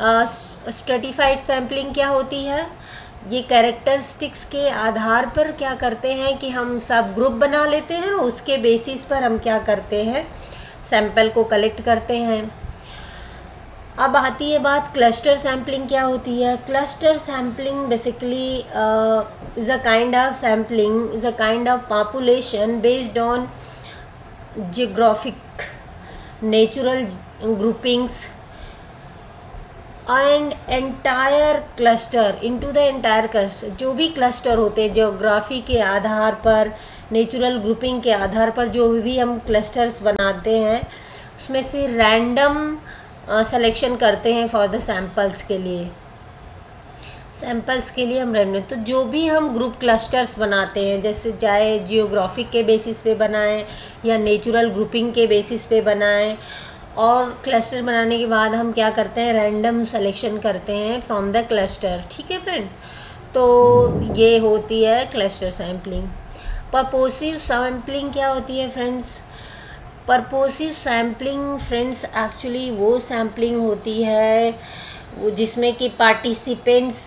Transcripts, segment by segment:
Stratified sampling क्या होती है? ये कैरेक्टरिस्टिक्स के आधार पर क्या करते हैं कि हम सब ग्रुप बना लेते हैं, उसके बेसिस पर हम क्या करते हैं, सैंपल को कलेक्ट करते हैं। अब आती है बात क्लस्टर सैम्पलिंग क्या होती है। Cluster sampling basically is a kind of sampling, is a kind of population based on geographic natural groupings and entire cluster into the entire cluster. जो भी क्लस्टर होते हैं ज्योग्राफी के आधार पर, नेचुरल ग्रुपिंग के आधार पर जो भी हम क्लस्टर्स बनाते हैं, उसमें से रैंडम सिलेक्शन करते हैं फॉर द सैम्पल्स के लिए। सैम्पल्स के लिए हम रैंडम, तो जो भी हम ग्रुप क्लस्टर्स बनाते हैं, जैसे चाहे जियोग्राफिक के बेसिस पे बनाएं या नेचुरल ग्रुपिंग के बेसिस पे बनाएं, और क्लस्टर बनाने के बाद हम क्या करते हैं, रैंडम सिलेक्शन करते हैं फ्रॉम द क्लस्टर। ठीक है फ्रेंड, तो ये होती है क्लस्टर सैम्पलिंग। पर्पोसिव सैम्पलिंग क्या होती है friends? Purposive sampling friends actually वो सैम्पलिंग होती है वो जिसमें कि participants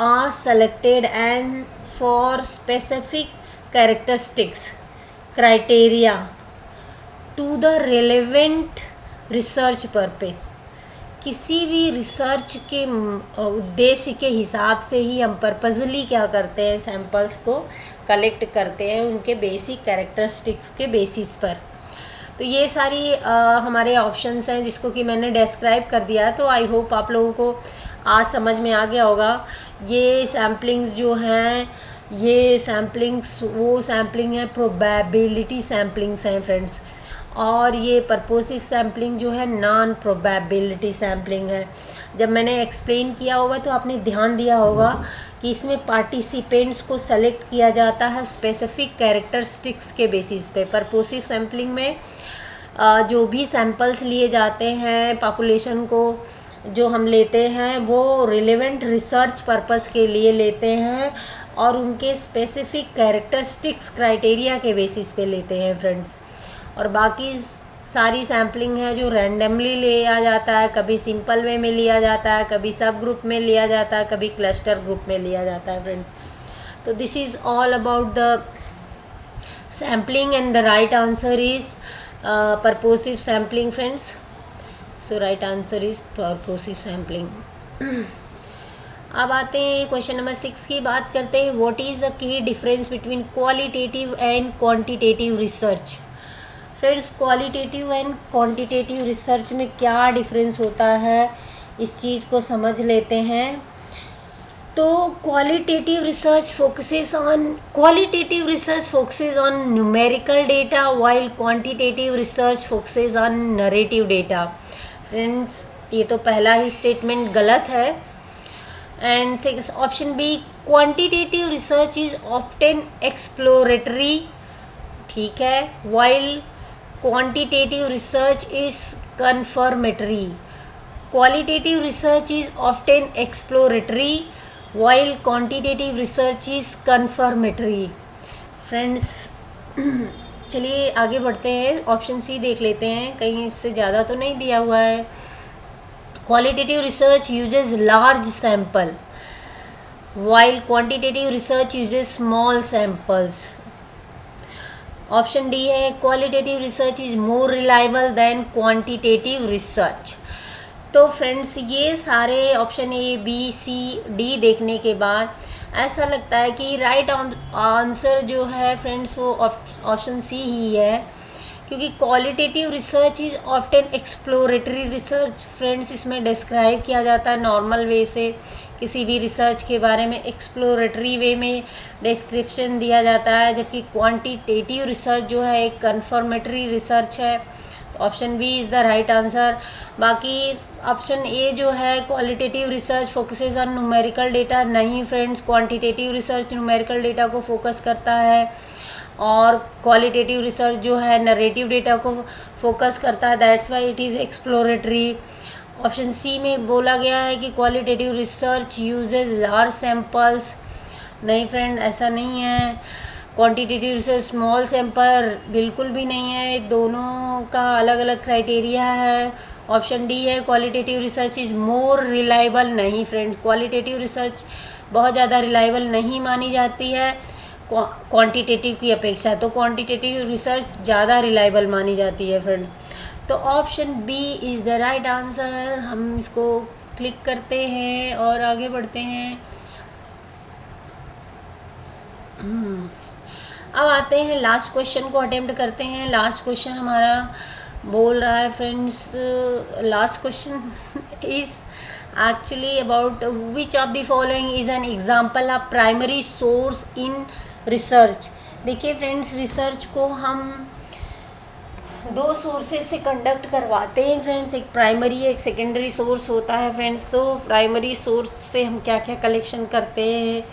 are selected and for specific characteristics criteria to the relevant research purpose. किसी भी रिसर्च के उद्देश्य के हिसाब से ही हम पर्पजली क्या करते हैं, सैंपल्स को कलेक्ट करते हैं उनके बेसिक कैरेक्टरिस्टिक्स के बेसिस पर। तो ये सारी हमारे ऑप्शंस हैं जिसको कि मैंने डिस्क्राइब कर दिया। तो आई होप आप लोगों को आज समझ में आ गया होगा। ये सैम्पलिंग्स जो हैं, ये सैम्पलिंग्स वो सैम्पलिंग है, प्रोबेबिलिटी सैम्पलिंग्स हैं फ्रेंड्स, और ये पर्पोसिव सैम्पलिंग जो है नॉन प्रोबेबिलिटी सैम्पलिंग है। जब मैंने एक्सप्लेन किया होगा तो आपने ध्यान दिया होगा कि इसमें पार्टिसिपेंट्स को सेलेक्ट किया जाता है स्पेसिफिक कैरेक्टरिस्टिक्स के बेसिस पे। पर्पोसिव सैम्पलिंग में जो भी सैंपल्स लिए जाते हैं पॉपुलेशन को जो हम लेते हैं वो रिलेवेंट रिसर्च पर्पस के लिए लेते हैं और उनके स्पेसिफिक कैरेक्टरिस्टिक्स क्राइटेरिया के बेसिस पे लेते हैं फ्रेंड्स। और बाकी सारी सैम्पलिंग है जो रैंडमली लिया जाता है, कभी सिंपल वे में लिया जाता है, कभी सब ग्रुप में लिया जाता है, कभी क्लस्टर ग्रुप में लिया जाता है फ्रेंड। तो this is all about the sampling and the right answer is purposive sampling friends. So right answer is purposive sampling. अब आते हैं क्वेश्चन नंबर 6 की बात करते हैं। What is the key difference between qualitative and quantitative research. Friends, qualitative and quantitative research में क्या difference होता है इस चीज़ को समझ लेते हैं। तो qualitative research focuses on numerical data while quantitative research focuses on narrative data. Friends, ये तो पहला ही स्टेटमेंट गलत है। And option B, quantitative research is often exploratory, ठीक है, while quantitative research is confirmatory. Qualitative research is often exploratory while quantitative research is confirmatory. Friends, चलिए आगे बढ़ते हैं, ऑप्शन सी देख लेते हैं, कहीं इससे ज़्यादा तो नहीं दिया हुआ है। Qualitative research uses large sample while quantitative research uses small samples. Option D है, qualitative research is more reliable than quantitative research. तो फ्रेंड्स, ये सारे option A B C D देखने के बाद ऐसा लगता है कि राइट आंसर जो है फ्रेंड्स वो ऑप्शन सी ही है, क्योंकि qualitative research is often exploratory research. Friends, इसमें डिस्क्राइब किया जाता है नॉर्मल वे से, किसी भी रिसर्च के बारे में एक्सप्लोरेटरी वे में डिस्क्रिप्शन दिया जाता है, जबकि क्वांटिटेटिव रिसर्च जो है एक कन्फर्मेटरी रिसर्च है। Option B is the right answer. बाकी ऑप्शन ए जो है qualitative research focuses on numerical data, नहीं friends, quantitative research numerical data को फोकस करता है और क्वालिटेटिव रिसर्च जो है नरेटिव डेटा को फोकस करता है, that's why it is exploratory. Option C में बोला गया है कि qualitative research uses large samples, नहीं फ्रेंड, ऐसा नहीं है। क्वांटिटेटिव रिसर्च स्मॉल सैंपल बिल्कुल भी नहीं है, दोनों का अलग अलग क्राइटेरिया है। ऑप्शन डी है qualitative research is more reliable. नहीं फ्रेंड्स, क्वालिटेटिव रिसर्च बहुत ज़्यादा रिलायबल नहीं मानी जाती है क्वांटिटेटिव की अपेक्षा, तो क्वांटिटेटिव रिसर्च ज़्यादा रिलायबल मानी जाती है फ्रेंड। तो option B is the right answer. हम इसको क्लिक करते हैं और आगे बढ़ते हैं। अब आते हैं लास्ट क्वेश्चन को अटेम्प्ट करते हैं। लास्ट क्वेश्चन हमारा बोल रहा है friends, last question is actually about which of the following is an example of primary source in research. देखिए फ्रेंड्स, रिसर्च को हम दो सोर्सेज से कंडक्ट करवाते हैं फ्रेंड्स, एक प्राइमरी एक सेकेंडरी सोर्स होता है फ्रेंड्स। तो प्राइमरी सोर्स से हम क्या क्या कलेक्शन करते हैं,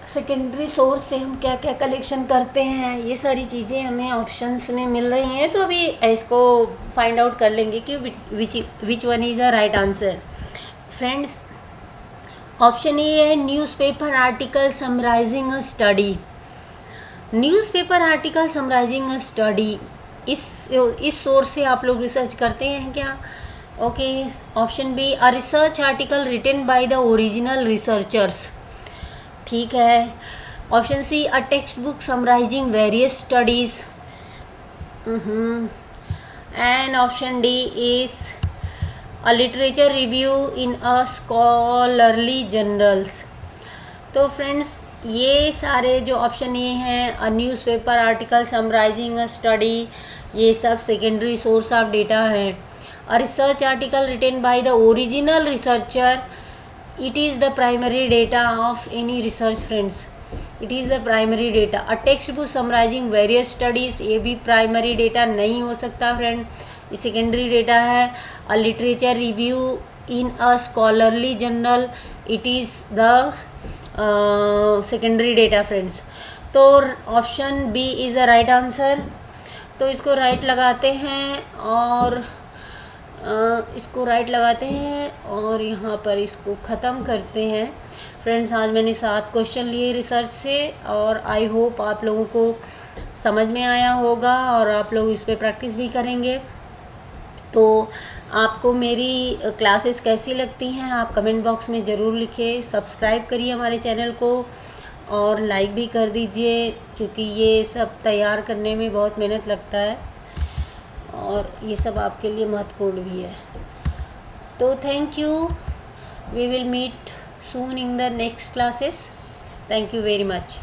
सेकेंडरी सोर्स से हम क्या क्या कलेक्शन करते हैं, ये सारी चीज़ें हमें ऑप्शंस में मिल रही हैं। तो अभी इसको फाइंड आउट कर लेंगे कि which one is a right answer. Friends, option A है newspaper article summarising a study. Newspaper article summarising a study, इस सोर्स से आप लोग रिसर्च करते हैं क्या? Okay. Option B a research article written by the original researchers. ठीक है। Option C a text book summarising various studies. And option D is a literature review in a scholarly journals. तो friends, ये सारे जो option ये हैं, a newspaper article summarising a study, ये सब सेकेंडरी सोर्स ऑफ डेटा है। A research article written by the original researcher, it is the primary data of any research friends, it is the primary data। a textbook summarizing various studies, ये भी primary data नहीं हो सकता friend, ये secondary data है। a literature review in a scholarly journal, it is the secondary data friends. तो option B is a right answer. तो इसको राइट लगाते हैं और इसको राइट लगाते हैं और यहाँ पर इसको ख़त्म करते हैं। फ्रेंड्स, आज मैंने 7 क्वेश्चन लिए रिसर्च से और आई होप आप लोगों को समझ में आया होगा और आप लोग इस पर प्रैक्टिस भी करेंगे। तो आपको मेरी क्लासेस कैसी लगती हैं आप कमेंट बॉक्स में ज़रूर लिखें। सब्सक्राइब करिए हमारे चैनल को और लाइक भी कर दीजिए, क्योंकि ये सब तैयार करने में बहुत मेहनत लगता है और ये सब आपके लिए महत्वपूर्ण भी है। तो thank you, we will meet soon in the next classes. Thank you very much.